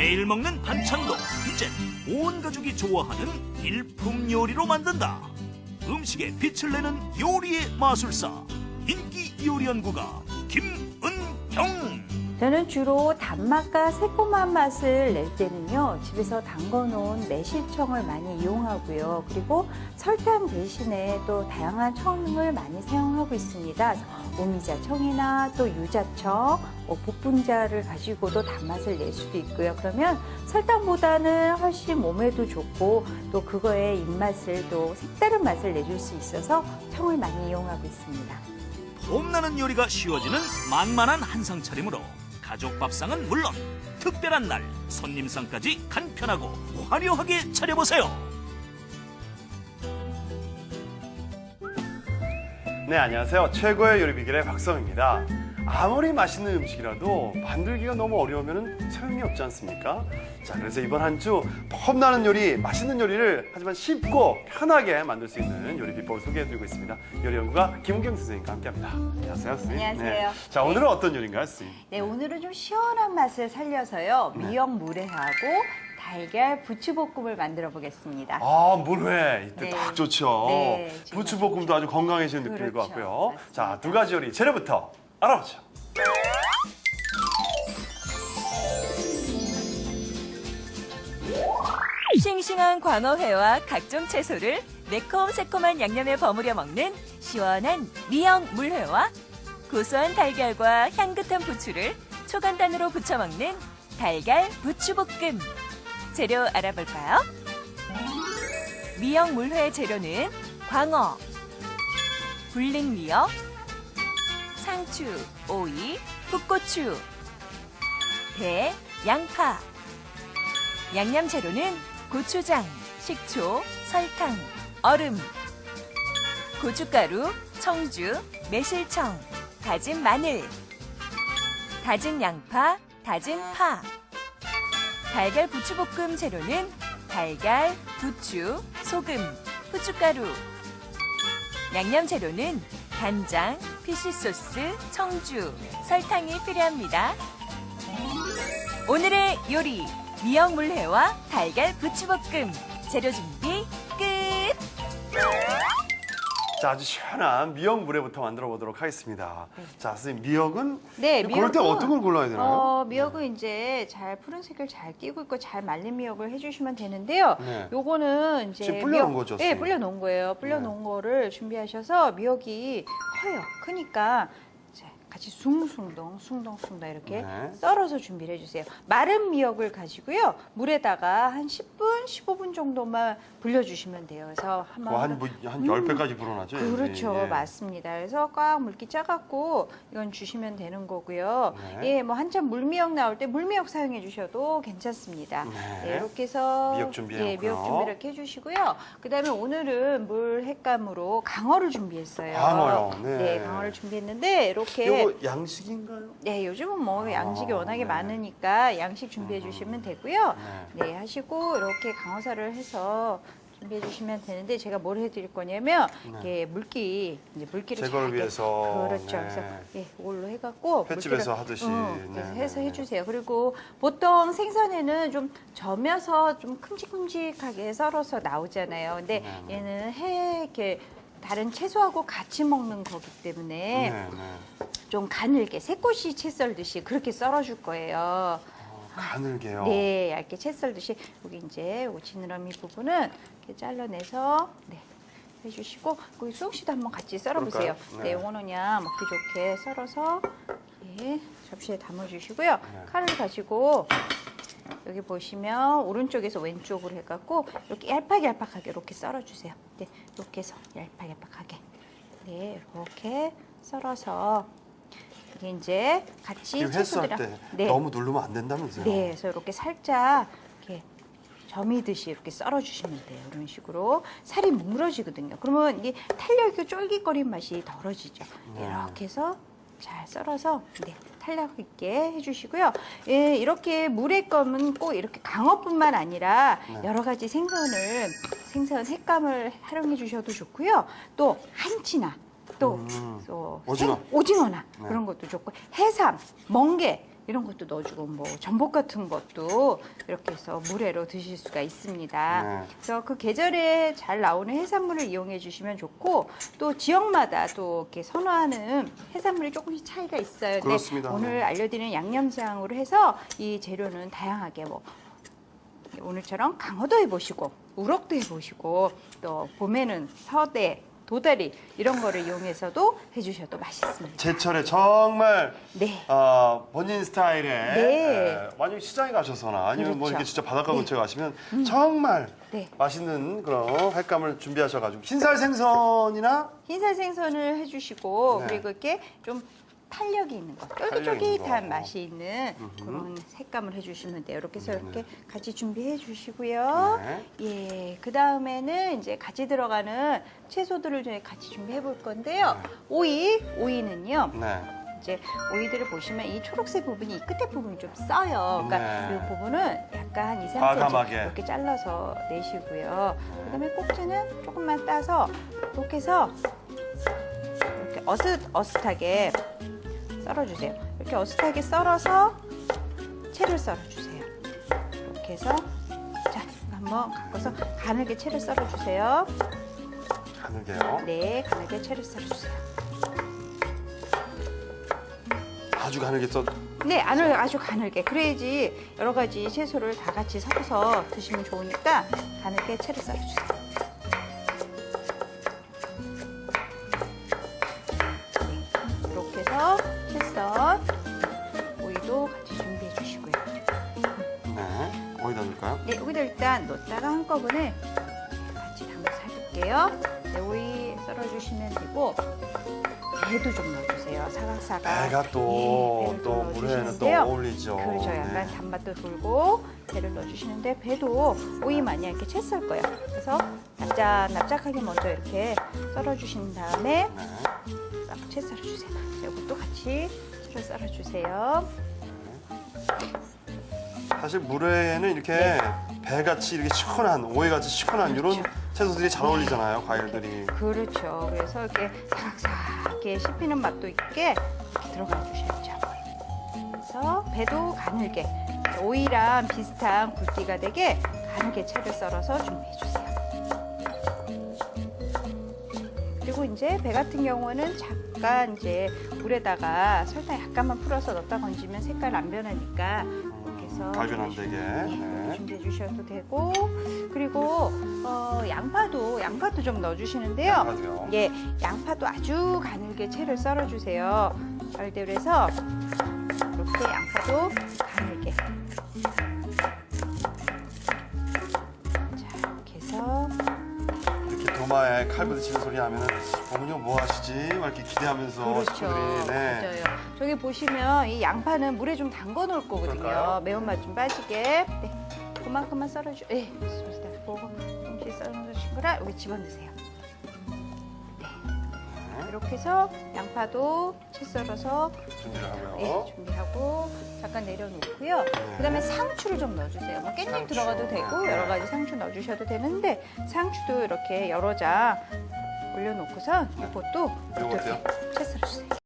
매일 먹는 반찬도 이젠 온 가족이 좋아하는 일품 요리로 만든다. 음식에 빛을 내는 요리의 마술사, 인기 요리 연구가 김은경. 저는 주로 단맛과 새콤한 맛을 낼 때는요, 집에서 담궈놓은 매실청을 많이 이용하고요. 그리고 설탕 대신에 또 다양한 청을 많이 사용하고 있습니다. 오미자청이나 또 유자청, 복분자를 가지고도 단맛을 낼 수도 있고요. 그러면 설탕보다는 훨씬 몸에도 좋고 또 그거의 입맛을 또 색다른 맛을 내줄 수 있어서 청을 많이 이용하고 있습니다. 봄나는 요리가 쉬워지는 만만한 한상 차림으로 가족 밥상은 물론 특별한 날 손님상까지 간편하고 화려하게 차려보세요. 네, 안녕하세요. 최고의 요리 비결의 박성입니다. 아무리 맛있는 음식이라도 만들기가 너무 어려우면 소용이 없지 않습니까? 자, 그래서 이번 한 주 폼나는 요리, 맛있는 요리를 하지만 쉽고 편하게 만들 수 있는 요리 비법을 소개해드리고 있습니다. 요리 연구가 김은경 선생님과 함께합니다. 안녕하세요, 선생님. 안녕하세요. 네. 자, 오늘은 어떤 요리인가요, 선생님? 네, 오늘은 좀 시원한 맛을 살려서요. 미역 물회하고 달걀 부추볶음을 만들어 보겠습니다. 아, 물회. 이때 네. 딱 좋죠. 네, 부추볶음도 아주 건강해지는 느낌일 것 그렇죠. 같고요. 맞습니다. 자, 두 가지 요리 재료부터 알아보죠. 싱싱한 광어회와 각종 채소를 매콤새콤한 양념에 버무려 먹는 시원한 미역 물회와 고소한 달걀과 향긋한 부추를 초간단으로 부쳐 먹는 달걀 부추볶음. 재료 알아볼까요? 미역 물회 재료는 광어, 불린 미역, 상추, 오이, 풋고추, 배, 양파. 양념 재료는 고추장, 식초, 설탕, 얼음, 고춧가루, 청주, 매실청, 다진 마늘, 다진 양파, 다진 파. 달걀 부추볶음 재료는 달걀, 부추, 소금, 후춧가루. 양념 재료는 간장, 피쉬소스, 청주, 설탕이 필요합니다. 오늘의 요리, 미역 물회와 달걀 부추볶음. 재료 준비 끝! 자, 아주 시원한 미역 물회부터 만들어 보도록 하겠습니다. 자, 선생님, 미역은 네, 고를 때 어떤 걸 골라야 되나요? 미역은 이제 잘 푸른색을 잘 띄고 있고 잘 말린 미역을 해주시면 되는데요. 네. 요거는 이제 지금 불려놓은 거죠, 네, 선생님? 불려놓은 거예요. 불려놓은 거를 준비하셔서 미역이 커요. 크니까 이제 같이 숭숭덩 이렇게 네. 썰어서 준비를 해주세요. 마른 미역을 가지고요. 물에다가 한 10분, 15분 정도만 불려주시면 돼요. 그래서 그거 한 10배까지 불어나죠? 그렇죠. 예. 맞습니다. 그래서 꽉 물기 짜갖고 이건 주시면 되는 거고요. 네. 예, 뭐 한참 물미역 나올 때 물미역 사용해 주셔도 괜찮습니다. 네. 네, 이렇게 해서 미역 준비해놓고요. 예, 미역 준비 이렇게 해주시고요. 그다음에 오늘은 물 횟감으로 강어를 준비했어요. 강어요. 네. 네, 강어를 준비했는데 이렇게 이거 양식인가요? 네, 요즘은 뭐 양식이 워낙에 네. 많으니까 양식 준비해 주시면 되고요. 네. 네, 하시고 이렇게 강어살을 해서 준비해 주시면 되는데 제가 뭘 해드릴 거냐면 이게 물기를 제거를 잘 위해서. 그렇죠. 네. 그래서 예, 이걸로 해갖고 횟집에서 물기를, 하듯이. 그래서 네, 해서 네, 해주세요. 그리고 보통 생선에는 좀 점여서 좀 큼직큼직하게 썰어서 나오잖아요. 근데 네. 얘는 이렇게 다른 채소하고 같이 먹는 거기 때문에 네, 네. 좀 가늘게 새꼬시 채 썰듯이 그렇게 썰어줄 거예요. 가늘게요. 네, 얇게 채 썰듯이 여기 이제 지느러미 부분은 이렇게 잘라내서 네, 해주시고 거기 수홍씨도 한번 같이 썰어보세요. 그럴까요? 네, 네. 이거는 그냥 먹기 좋게 썰어서 예, 접시에 담아주시고요. 네. 칼을 가지고 여기 보시면 오른쪽에서 왼쪽으로 해갖고 이렇게 얄팍얄팍하게 이렇게 썰어주세요. 네, 이렇게 해서 얄팍얄팍하게 네, 이렇게 썰어서 이게 이제 같이 회 썰 채소들이랑 때 너무 누르면 안 된다면서요? 네, 그래서 이렇게 살짝 이렇게 점이듯이 이렇게 썰어주시면 돼요. 이런 식으로 살이 뭉그러지거든요. 그러면 이게 탄력이 쫄깃거린 맛이 덜어지죠. 이렇게 해서 잘 썰어서 네, 탄력 있게 해주시고요. 예, 이렇게 물에 검은 꼭 이렇게 강어뿐만 아니라 여러 가지 생선 색감을 활용해 주셔도 좋고요. 또 한치나 또 오징어. 오징어나 네. 그런 것도 좋고 해삼, 멍게 이런 것도 넣어주고 뭐 전복 같은 것도 이렇게 해서 물회로 드실 수가 있습니다. 네. 그래서 그 계절에 잘 나오는 해산물을 이용해 주시면 좋고 또 지역마다 또 이렇게 선호하는 해산물이 조금씩 차이가 있어요. 근데 그렇습니다. 오늘 알려드리는 양념장으로 해서 이 재료는 다양하게 뭐 오늘처럼 강어도 해보시고 우럭도 해보시고 또 봄에는 서대, 도다리 이런 거를 이용해서도 해주셔도 맛있습니다. 제철에 정말 네. 본인 스타일의 네. 만약에 시장에 가셔서나 아니면 뭐 그렇죠. 이렇게 진짜 바닷가 네. 근처에 가시면 정말 네. 맛있는 그런 횟감을 준비하셔가지고 흰살 생선이나 흰살 생선을 해주시고 네. 그리고 이렇게 좀 탄력이 있는 거, 탄력 있는 쫄깃쫄깃한 거. 맛이 있는 그런 색감을 해주시면 돼요. 이렇게 해서 이렇게 같이 준비해 주시고요. 네. 예, 그 다음에는 이제 같이 들어가는 채소들을 좀 같이 준비해 볼 건데요. 오이는요. 네. 이제 오이들을 보시면 이 초록색 부분이 이 끝에 부분이 좀 써요. 그러니까 네. 이 부분은 약간 2, 3cm 과감하게. 이렇게 잘라서 내시고요. 그다음에 꼭지는 조금만 따서 이렇게 해서 이렇게 어슷하게 썰어주세요. 이렇게 어슷하게 썰어서 채를 썰어주세요. 이렇게 해서 자 한번 갖고서 가늘게 채를 썰어주세요. 가늘게요. 네, 가늘게 채를 썰어주세요. 아주 가늘게 써. 네, 아주 가늘게. 그래야지 여러 가지 채소를 다 같이 섞어서 드시면 좋으니까 가늘게 채를 썰어주세요. 네, 이렇게 해서 채 썬 오이도 같이 준비해 주시고요. 네. 어디다 넣을까요? 네, 여기다 일단 넣었다가 한꺼번에 같이 담가서 해볼게요. 네, 오이 썰어주시면 되고 배도 좀 넣어주세요. 사각사각. 배가 또, 네, 배를 또 물회는 또 넣어주시는데요. 어울리죠. 그렇죠. 약간 네. 단맛도 돌고 배를 넣어주시는데 배도 오이 마냥 이렇게 채 썰 거예요. 그래서 납작하게 먼저 이렇게 썰어주신 다음에 네. 싹 채 썰어주세요. 자, 이것도 같이 채를 썰어주세요. 사실 물회에는 이렇게 네. 배같이 이렇게 시원한, 오이같이 시원한 그렇죠. 이런 채소들이 잘 어울리잖아요, 과일들이. 그렇죠. 그래서 이렇게 사각사각하게 씹히는 맛도 있게 이렇게 들어가 주셔야죠. 그래서 배도 가늘게 오이랑 비슷한 굵기가 되게 가늘게 채를 썰어서 준비해 주세요. 그리고 이제 배 같은 경우는 잠깐 이제 물에다가 설탕 약간만 풀어서 넣었다 건지면 색깔 안 변하니까 이렇게 해서 갈변 안 되게. 네. 준비해 주셔도 되고 그리고 양파도 좀 넣어주시는데요. 양파도요. 예, 양파도 아주 가늘게 채를 썰어주세요. 말대로 해서 이렇게 양파도 가늘게. 자, 이렇게 해서 이렇게 도마에 칼 부딪히는 소리 하면은 어머니 뭐 하시지? 막 이렇게 기대하면서 그렇죠. 식구들이 네. 맞아요. 저기 보시면 이 양파는 물에 좀 담궈 놓을 거거든요. 그럴까요? 매운맛 좀 빠지게. 네, 그만큼만 썰어주. 네, 좋습니다. 그거 조금씩 썰어주신 거라 여기 집어넣으세요. 네, 이렇게 해서 양파도 채 썰어서 준비를 하고요. 네, 준비하고 잠깐 내려놓고요. 그다음에 상추를 좀 넣어주세요. 뭐 깻잎 상추. 들어가도 되고 네. 여러 가지 상추 넣어주셔도 되는데 상추도 이렇게 여러 장 올려놓고선 이것도 요거 어때요? 채 썰어주세요.